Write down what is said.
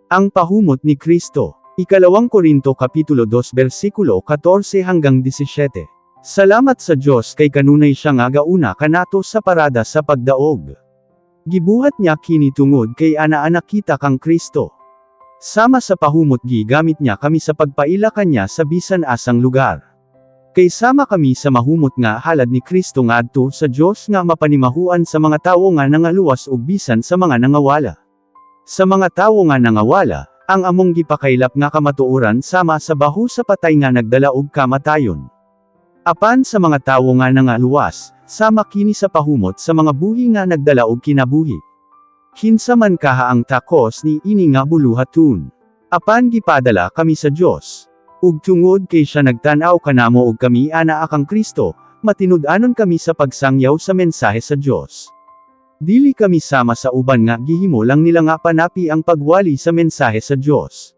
Ang pahumot ni Cristo. Ikalawang Corinto Kapitulo 2 versikulo 14 hanggang 17. Salamat sa Diyos kay kanunay siya nga gauna kanato sa parada sa pagdaog. Gibuhat niya kini tungod kay anaa nakita kang Cristo. Sama sa pahumot gigamit niya kami sa pagpaila kanya sa bisan asang lugar. Kay sama kami sa mahumot nga halad ni Cristo ngadto sa Dios nga mapanimahoan sa mga tawo nga nangaluwas ug bisan sa mga nangawala. Sa mga tawo nga nangawala, ang among gipakaylap nga kamatuoran sama sa baho sa patay nga nagdala og kamatayon. Apan sa mga tawo nga nangaluwas, sama kini sa pahumot sa mga buhi nga nagdala og kinabuhi. Kinsa man kaha ang takos ni ini nga buluhaton. Apan gipadala kami sa Dios. Ug tungod kay siya nagtan-aw kanamo og kami anaa kang Cristo, matinud-anon kami sa pagsangyaw sa mensahe sa Dios. Dili kami sama sa uban nga gihimo lang nila nga panapi ang pagwali sa mensahe sa Dios.